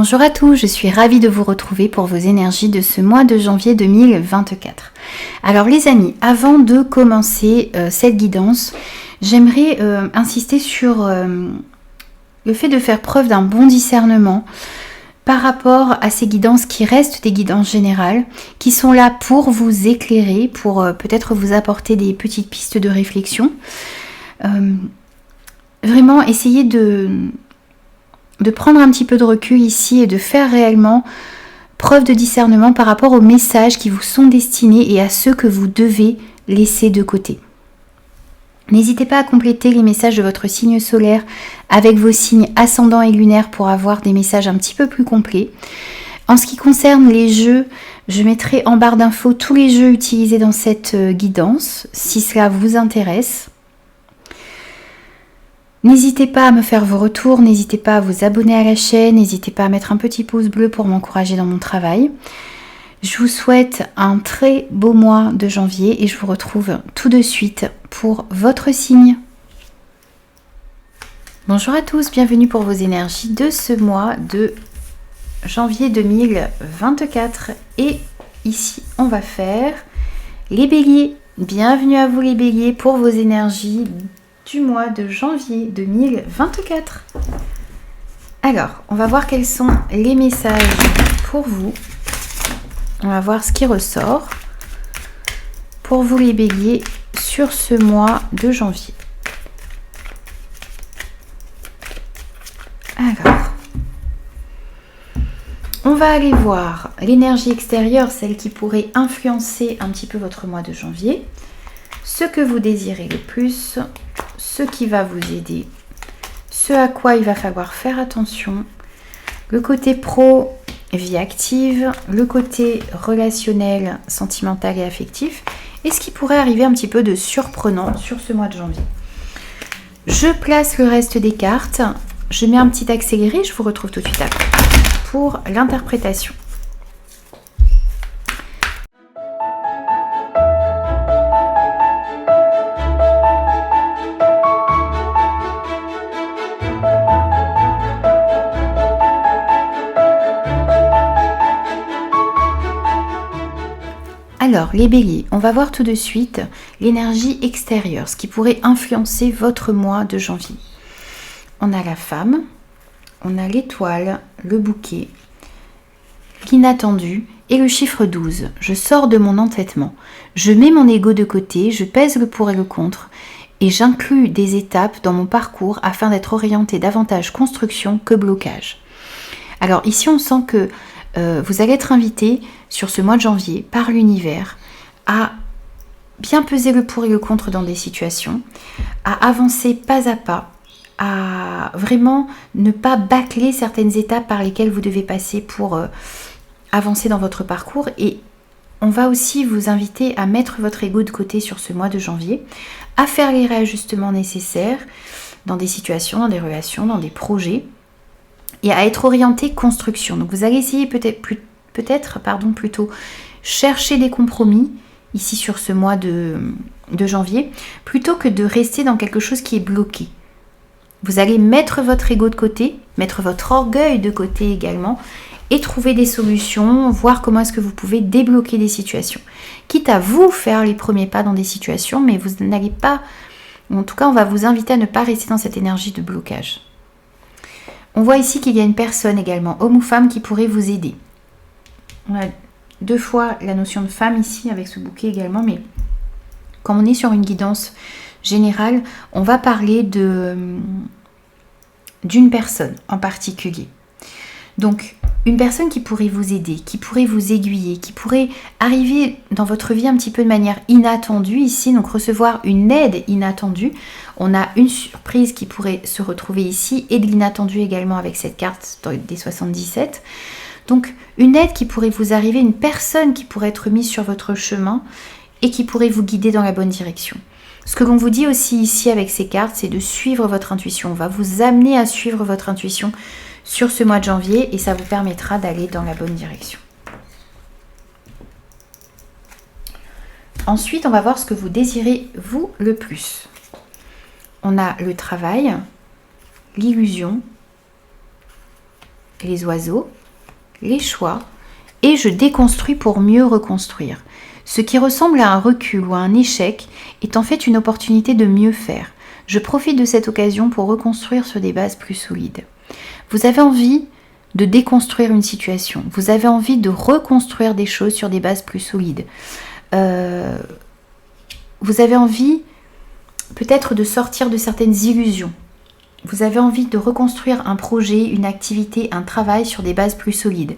Bonjour à tous, je suis ravie de vous retrouver pour vos énergies de ce mois de janvier 2024. Alors les amis, avant de commencer cette guidance, j'aimerais insister sur le fait de faire preuve d'un bon discernement par rapport à ces guidances qui restent des guidances générales, qui sont là pour vous éclairer, pour peut-être vous apporter des petites pistes de réflexion. Vraiment essayer de prendre un petit peu de recul ici et de faire réellement preuve de discernement par rapport aux messages qui vous sont destinés et à ceux que vous devez laisser de côté. N'hésitez pas à compléter les messages de votre signe solaire avec vos signes ascendants et lunaires pour avoir des messages un petit peu plus complets. En ce qui concerne les jeux, je mettrai en barre d'infos tous les jeux utilisés dans cette guidance, si cela vous intéresse. N'hésitez pas à me faire vos retours, n'hésitez pas à vous abonner à la chaîne, n'hésitez pas à mettre un petit pouce bleu pour m'encourager dans mon travail. Je vous souhaite un très beau mois de janvier et je vous retrouve tout de suite pour votre signe. Bonjour à tous, bienvenue pour vos énergies de ce mois de janvier 2024. Et ici, on va faire les béliers. Bienvenue à vous les béliers pour vos énergies du mois de janvier 2024. Alors, on va voir quels sont les messages pour vous. On va voir ce qui ressort pour vous les béliers sur ce mois de janvier. Alors, on va aller voir l'énergie extérieure, celle qui pourrait influencer un petit peu votre mois de janvier. Ce que vous désirez le plus, ce qui va vous aider, ce à quoi il va falloir faire attention, le côté pro, vie active, le côté relationnel, sentimental et affectif, et ce qui pourrait arriver un petit peu de surprenant sur ce mois de janvier. Je place le reste des cartes, je mets un petit accéléré, je vous retrouve tout de suite après pour l'interprétation. Alors, les béliers, on va voir tout de suite l'énergie extérieure, ce qui pourrait influencer votre mois de janvier. On a la femme, on a l'étoile, le bouquet, l'inattendu et le chiffre 12. Je sors de mon entêtement, je mets mon ego de côté, je pèse le pour et le contre et j'inclus des étapes dans mon parcours afin d'être orienté davantage construction que blocage. Alors ici, on sent que vous allez être invité sur ce mois de janvier par l'univers à bien peser le pour et le contre dans des situations, à avancer pas à pas, à vraiment ne pas bâcler certaines étapes par lesquelles vous devez passer pour avancer dans votre parcours. Et on va aussi vous inviter à mettre votre ego de côté sur ce mois de janvier, à faire les réajustements nécessaires dans des situations, dans des relations, dans des projets, et à être orienté construction. Donc vous allez essayer plutôt chercher des compromis ici sur ce mois de janvier, plutôt que de rester dans quelque chose qui est bloqué. Vous allez mettre votre ego de côté, mettre votre orgueil de côté également, et trouver des solutions, voir comment est-ce que vous pouvez débloquer des situations. Quitte à vous faire les premiers pas dans des situations, mais vous n'allez pas, en tout cas on va vous inviter à ne pas rester dans cette énergie de blocage. On voit ici qu'il y a une personne également, homme ou femme, qui pourrait vous aider. On a deux fois la notion de femme ici avec ce bouquet également, mais quand on est sur une guidance générale, on va parler d'une personne en particulier. Donc, une personne qui pourrait vous aider, qui pourrait vous aiguiller, qui pourrait arriver dans votre vie un petit peu de manière inattendue ici, donc recevoir une aide inattendue. On a une surprise qui pourrait se retrouver ici et de l'inattendu également avec cette carte des 77. Donc, une aide qui pourrait vous arriver, une personne qui pourrait être mise sur votre chemin et qui pourrait vous guider dans la bonne direction. Ce que l'on vous dit aussi ici avec ces cartes, c'est de suivre votre intuition. On va vous amener à suivre votre intuition sur ce mois de janvier et ça vous permettra d'aller dans la bonne direction. Ensuite, on va voir ce que vous désirez vous le plus. On a le travail, l'illusion, les oiseaux, les choix, et je déconstruis pour mieux reconstruire. Ce qui ressemble à un recul ou à un échec est en fait une opportunité de mieux faire. Je profite de cette occasion pour reconstruire sur des bases plus solides. Vous avez envie de déconstruire une situation. Vous avez envie de reconstruire des choses sur des bases plus solides. Vous avez envie peut-être de sortir de certaines illusions. Vous avez envie de reconstruire un projet, une activité, un travail sur des bases plus solides.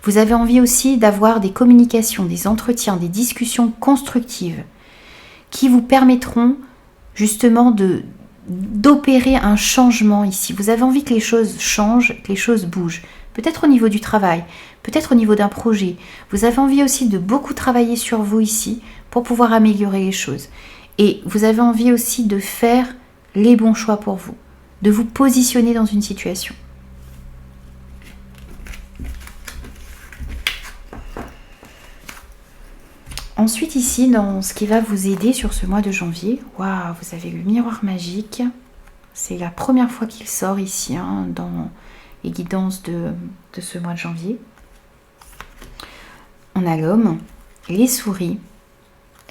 Vous avez envie aussi d'avoir des communications, des entretiens, des discussions constructives qui vous permettront justement d'opérer un changement ici. Vous avez envie que les choses changent, que les choses bougent. Peut-être au niveau du travail, peut-être au niveau d'un projet. Vous avez envie aussi de beaucoup travailler sur vous ici pour pouvoir améliorer les choses. Et vous avez envie aussi de faire les bons choix pour vous, de vous positionner dans une situation. Ensuite ici, dans ce qui va vous aider sur ce mois de janvier, waouh, vous avez le miroir magique. C'est la première fois qu'il sort ici dans les guidances de ce mois de janvier. On a l'homme, les souris,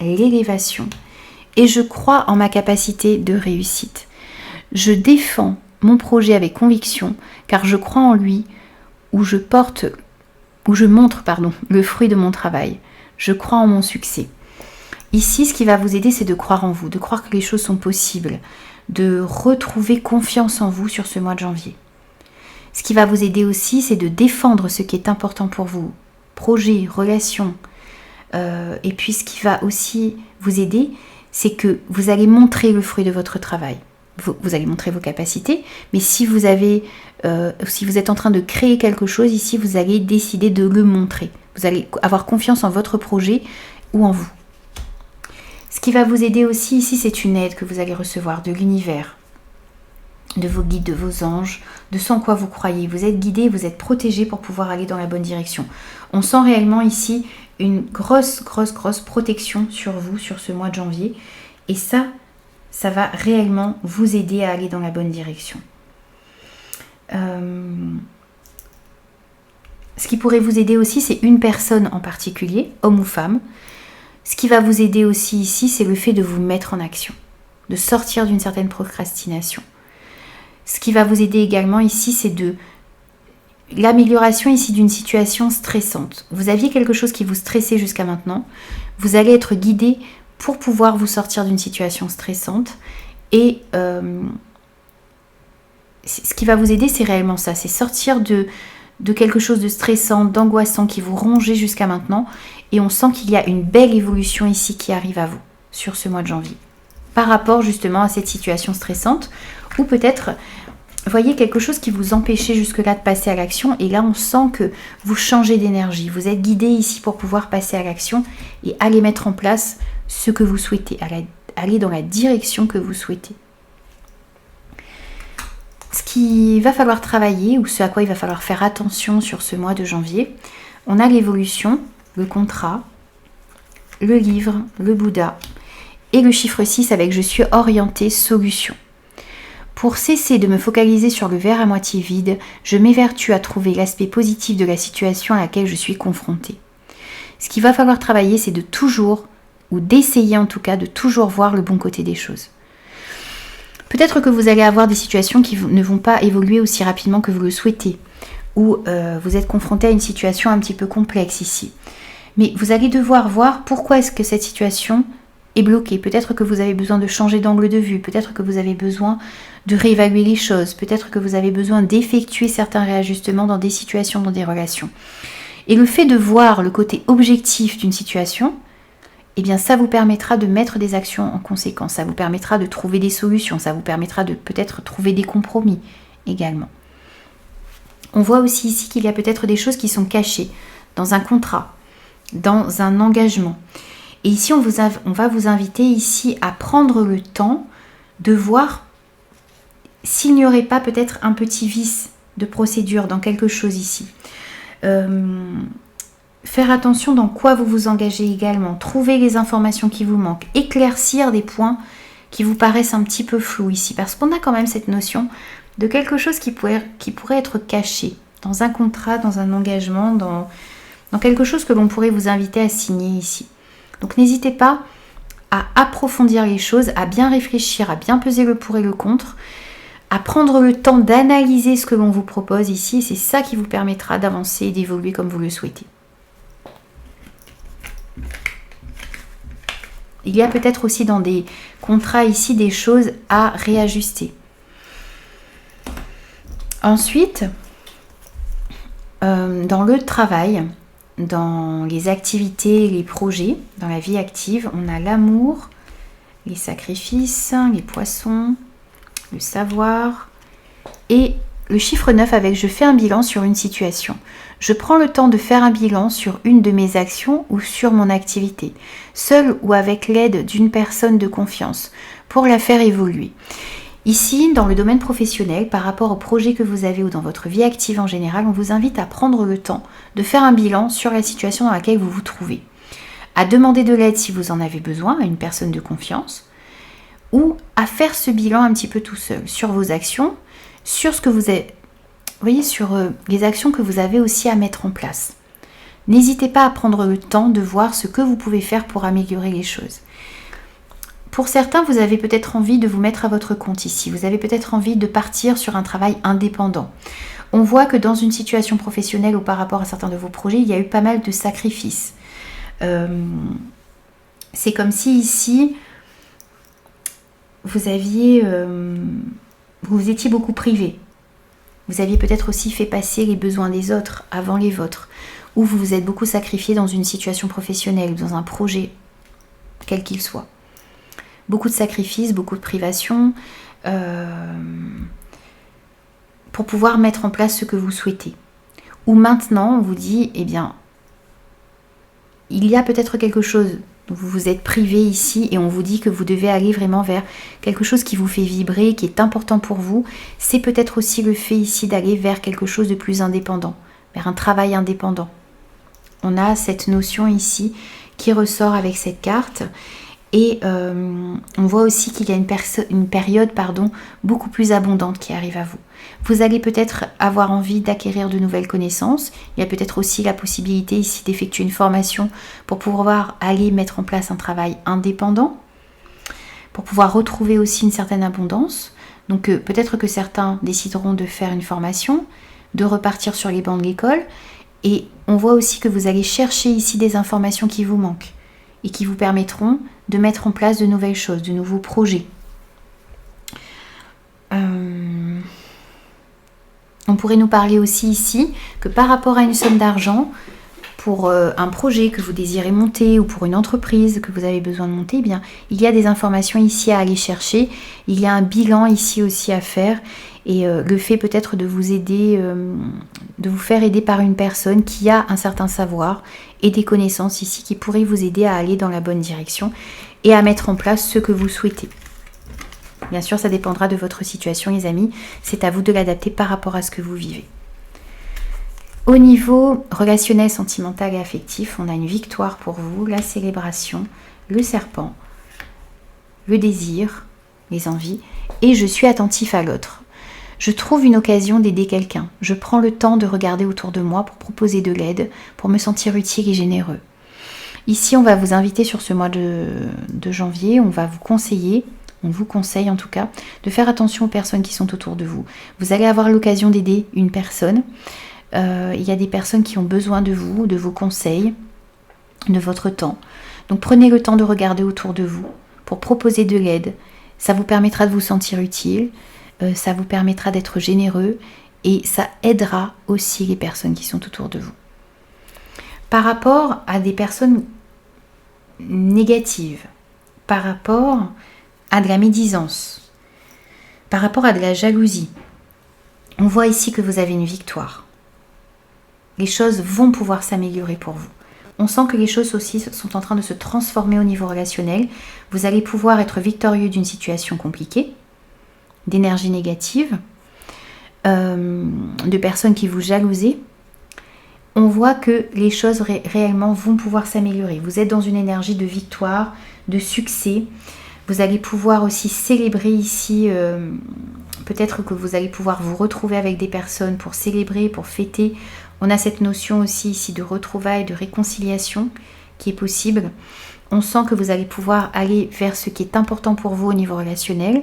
l'élévation. Et je crois en ma capacité de réussite. Je défends mon projet avec conviction car je crois en lui où je montre le fruit de mon travail. Je crois en mon succès. Ici, ce qui va vous aider, c'est de croire en vous, de croire que les choses sont possibles, de retrouver confiance en vous sur ce mois de janvier. Ce qui va vous aider aussi, c'est de défendre ce qui est important pour vous, projet, relations. Et puis, ce qui va aussi vous aider, c'est que vous allez montrer le fruit de votre travail. Vous allez montrer vos capacités, mais si vous êtes en train de créer quelque chose ici, vous allez décider de le montrer. Vous allez avoir confiance en votre projet ou en vous. Ce qui va vous aider aussi ici, c'est une aide que vous allez recevoir de l'univers, de vos guides, de vos anges, de ce en quoi vous croyez. Vous êtes guidé, vous êtes protégé pour pouvoir aller dans la bonne direction. On sent réellement ici une grosse protection sur vous, sur ce mois de janvier. Et ça va réellement vous aider à aller dans la bonne direction. Ce qui pourrait vous aider aussi, c'est une personne en particulier, homme ou femme. Ce qui va vous aider aussi ici, c'est le fait de vous mettre en action, de sortir d'une certaine procrastination. Ce qui va vous aider également ici, c'est l'amélioration ici d'une situation stressante. Vous aviez quelque chose qui vous stressait jusqu'à maintenant. Vous allez être guidé pour pouvoir vous sortir d'une situation stressante. Et ce qui va vous aider, c'est réellement ça. C'est sortir de quelque chose de stressant, d'angoissant qui vous rongeait jusqu'à maintenant. Et on sent qu'il y a une belle évolution ici qui arrive à vous sur ce mois de janvier. Par rapport justement à cette situation stressante. Ou peut-être, voyez quelque chose qui vous empêchait jusque-là de passer à l'action. Et là, on sent que vous changez d'énergie. Vous êtes guidé ici pour pouvoir passer à l'action et aller mettre en place ce que vous souhaitez. Aller dans la direction que vous souhaitez. Ce qu'il va falloir travailler ou ce à quoi il va falloir faire attention sur ce mois de janvier, on a l'évolution, le contrat, le livre, le Bouddha et le chiffre 6 avec je suis orienté solution. Pour cesser de me focaliser sur le verre à moitié vide, je m'évertue à trouver l'aspect positif de la situation à laquelle je suis confrontée. Ce qu'il va falloir travailler, c'est de toujours, ou d'essayer en tout cas, de toujours voir le bon côté des choses. Peut-être que vous allez avoir des situations qui ne vont pas évoluer aussi rapidement que vous le souhaitez, ou vous êtes confronté à une situation un petit peu complexe ici. Mais vous allez devoir voir pourquoi est-ce que cette situation est bloquée. Peut-être que vous avez besoin de changer d'angle de vue, peut-être que vous avez besoin de réévaluer les choses, peut-être que vous avez besoin d'effectuer certains réajustements dans des situations, dans des relations. Et le fait de voir le côté objectif d'une situation, eh bien ça vous permettra de mettre des actions en conséquence, ça vous permettra de trouver des solutions, ça vous permettra de peut-être trouver des compromis également. On voit aussi ici qu'il y a peut-être des choses qui sont cachées dans un contrat, dans un engagement. Et ici, on va vous inviter ici à prendre le temps de voir s'il n'y aurait pas peut-être un petit vice de procédure dans quelque chose ici. Faire attention dans quoi vous vous engagez également, trouver les informations qui vous manquent, éclaircir des points qui vous paraissent un petit peu flous ici, parce qu'on a quand même cette notion de quelque chose qui pourrait être caché dans un contrat, dans un engagement, dans quelque chose que l'on pourrait vous inviter à signer ici. Donc n'hésitez pas à approfondir les choses, à bien réfléchir, à bien peser le pour et le contre, à prendre le temps d'analyser ce que l'on vous propose ici. C'est ça qui vous permettra d'avancer et d'évoluer comme vous le souhaitez. Il y a peut-être aussi dans des contrats ici des choses à réajuster. Ensuite, dans le travail, dans les activités, les projets, dans la vie active, on a l'amour, les sacrifices, les poissons, le savoir et le chiffre 9 avec je fais un bilan sur une situation. Je prends le temps de faire un bilan sur une de mes actions ou sur mon activité, seul ou avec l'aide d'une personne de confiance, pour la faire évoluer. Ici, dans le domaine professionnel, par rapport au projet que vous avez ou dans votre vie active en général, on vous invite à prendre le temps de faire un bilan sur la situation dans laquelle vous vous trouvez, à demander de l'aide si vous en avez besoin à une personne de confiance, ou à faire ce bilan un petit peu tout seul sur vos actions, sur ce que vous avez, vous voyez, sur les actions que vous avez aussi à mettre en place. N'hésitez pas à prendre le temps de voir ce que vous pouvez faire pour améliorer les choses. Pour certains, vous avez peut-être envie de vous mettre à votre compte ici. Vous avez peut-être envie de partir sur un travail indépendant. On voit que dans une situation professionnelle ou par rapport à certains de vos projets, il y a eu pas mal de sacrifices. C'est comme si ici, vous étiez beaucoup privé. Vous aviez peut-être aussi fait passer les besoins des autres avant les vôtres. Ou vous vous êtes beaucoup sacrifié dans une situation professionnelle, dans un projet, quel qu'il soit. Beaucoup de sacrifices, beaucoup de privations, pour pouvoir mettre en place ce que vous souhaitez. Ou maintenant, on vous dit, eh bien, il y a peut-être quelque chose dont vous vous êtes privé ici et on vous dit que vous devez aller vraiment vers quelque chose qui vous fait vibrer, qui est important pour vous. C'est peut-être aussi le fait ici d'aller vers quelque chose de plus indépendant, vers un travail indépendant. On a cette notion ici qui ressort avec cette carte. Et on voit aussi qu'il y a une période beaucoup plus abondante qui arrive à vous. Vous allez peut-être avoir envie d'acquérir de nouvelles connaissances. Il y a peut-être aussi la possibilité ici d'effectuer une formation pour pouvoir aller mettre en place un travail indépendant, pour pouvoir retrouver aussi une certaine abondance. Donc peut-être que certains décideront de faire une formation, de repartir sur les bancs de l'école. Et on voit aussi que vous allez chercher ici des informations qui vous manquent et qui vous permettront de mettre en place de nouvelles choses, de nouveaux projets. On pourrait nous parler aussi ici que par rapport à une somme d'argent, pour un projet que vous désirez monter ou pour une entreprise que vous avez besoin de monter, eh bien, il y a des informations ici à aller chercher, il y a un bilan ici aussi à faire et le fait peut-être de vous aider, de vous faire aider par une personne qui a un certain savoir et des connaissances ici qui pourraient vous aider à aller dans la bonne direction et à mettre en place ce que vous souhaitez. Bien sûr, ça dépendra de votre situation, les amis. C'est à vous de l'adapter par rapport à ce que vous vivez. Au niveau relationnel, sentimental et affectif, on a une victoire pour vous, la célébration, le serpent, le désir, les envies, et je suis attentif à l'autre. Je trouve une occasion d'aider quelqu'un. Je prends le temps de regarder autour de moi pour proposer de l'aide, pour me sentir utile et généreux. Ici, on va vous inviter sur ce mois de janvier, on va vous conseiller, on vous conseille en tout cas, de faire attention aux personnes qui sont autour de vous. Vous allez avoir l'occasion d'aider une personne. Il y a des personnes qui ont besoin de vous, de vos conseils, de votre temps. Donc prenez le temps de regarder autour de vous pour proposer de l'aide. Ça vous permettra de vous sentir utile, ça vous permettra d'être généreux et ça aidera aussi les personnes qui sont autour de vous. Par rapport à des personnes négatives, par rapport à de la médisance, par rapport à de la jalousie, on voit ici que vous avez une victoire. Les choses vont pouvoir s'améliorer pour vous. On sent que les choses aussi sont en train de se transformer au niveau relationnel. Vous allez pouvoir être victorieux d'une situation compliquée, d'énergie négative, de personnes qui vous jalousaient. On voit que les choses réellement vont pouvoir s'améliorer. Vous êtes dans une énergie de victoire, de succès. Vous allez pouvoir aussi célébrer ici peut-être que vous allez pouvoir vous retrouver avec des personnes pour célébrer, pour fêter. On a cette notion aussi ici de retrouvailles, de réconciliation qui est possible. On sent que vous allez pouvoir aller vers ce qui est important pour vous au niveau relationnel.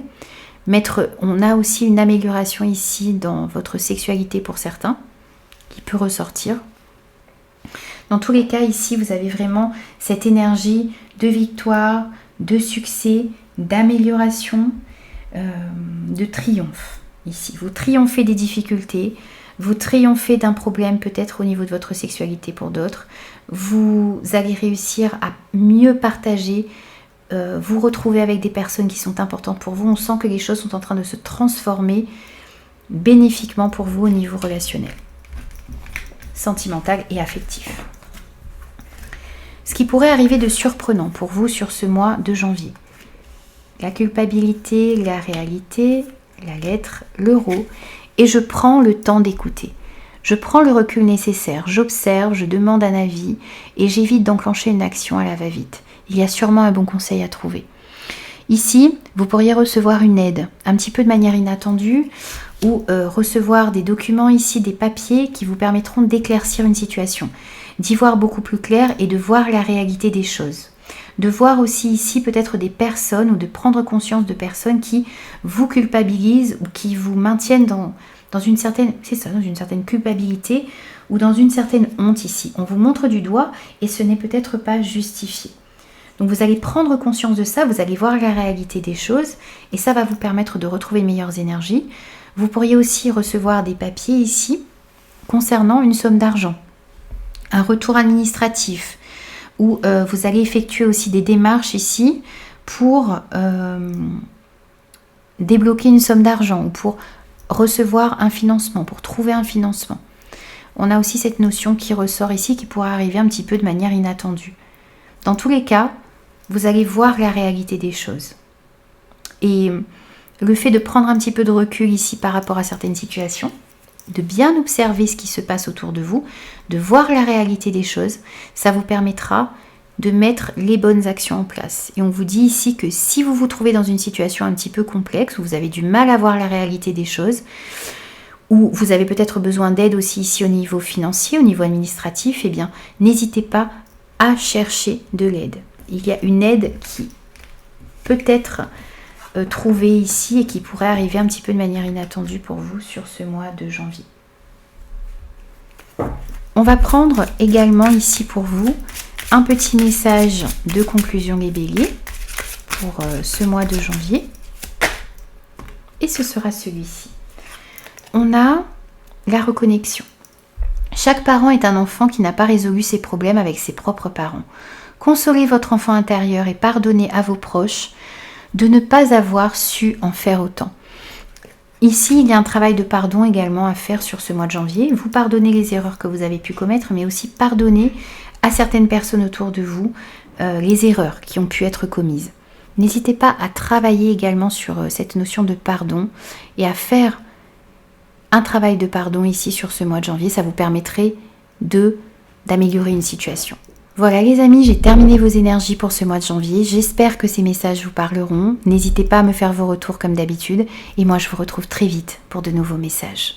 On a aussi une amélioration ici dans votre sexualité pour certains, qui peut ressortir. Dans tous les cas, ici, vous avez vraiment cette énergie de victoire, de succès, d'amélioration, de triomphe. Ici, vous triomphez des difficultés, vous triomphez d'un problème peut-être au niveau de votre sexualité pour d'autres. Vous allez réussir à mieux partager, vous retrouver avec des personnes qui sont importantes pour vous. On sent que les choses sont en train de se transformer bénéfiquement pour vous au niveau relationnel, sentimental et affectif. Ce qui pourrait arriver de surprenant pour vous sur ce mois de janvier. La culpabilité, la réalité, la lettre, l'euro. Et je prends le temps d'écouter. Je prends le recul nécessaire, j'observe, je demande un avis et j'évite d'enclencher une action à la va-vite. Il y a sûrement un bon conseil à trouver. Ici, vous pourriez recevoir une aide, un petit peu de manière inattendue, ou recevoir des documents ici, des papiers qui vous permettront d'éclaircir une situation, d'y voir beaucoup plus clair et de voir la réalité des choses. De voir aussi ici peut-être des personnes ou de prendre conscience de personnes qui vous culpabilisent ou qui vous maintiennent dans une certaine culpabilité ou dans une certaine honte ici. On vous montre du doigt et ce n'est peut-être pas justifié. Donc vous allez prendre conscience de ça, vous allez voir la réalité des choses et ça va vous permettre de retrouver de meilleures énergies. Vous pourriez aussi recevoir des papiers ici concernant une somme d'argent, un retour administratif, où vous allez effectuer aussi des démarches ici pour débloquer une somme d'argent ou pour recevoir un financement, pour trouver un financement. On a aussi cette notion qui ressort ici qui pourrait arriver un petit peu de manière inattendue. Dans tous les cas, vous allez voir la réalité des choses. Et le fait de prendre un petit peu de recul ici par rapport à certaines situations, de bien observer ce qui se passe autour de vous, de voir la réalité des choses, ça vous permettra de mettre les bonnes actions en place. Et on vous dit ici que si vous vous trouvez dans une situation un petit peu complexe, où vous avez du mal à voir la réalité des choses, ou vous avez peut-être besoin d'aide aussi ici au niveau financier, au niveau administratif, eh bien, n'hésitez pas à chercher de l'aide. Il y a une aide qui peut être trouvée ici et qui pourrait arriver un petit peu de manière inattendue pour vous sur ce mois de janvier. On va prendre également ici pour vous un petit message de conclusion les béliers pour ce mois de janvier. Et ce sera celui-ci. On a la reconnexion. Chaque parent est un enfant qui n'a pas résolu ses problèmes avec ses propres parents. Consolez votre enfant intérieur et pardonnez à vos proches de ne pas avoir su en faire autant. Ici, il y a un travail de pardon également à faire sur ce mois de janvier. Vous pardonnez les erreurs que vous avez pu commettre, mais aussi pardonnez à certaines personnes autour de vous les erreurs qui ont pu être commises. N'hésitez pas à travailler également sur cette notion de pardon et à faire un travail de pardon ici sur ce mois de janvier. Ça vous permettrait d'améliorer une situation. Voilà les amis, j'ai terminé vos énergies pour ce mois de janvier. J'espère que ces messages vous parleront. N'hésitez pas à me faire vos retours comme d'habitude. Et moi, je vous retrouve très vite pour de nouveaux messages.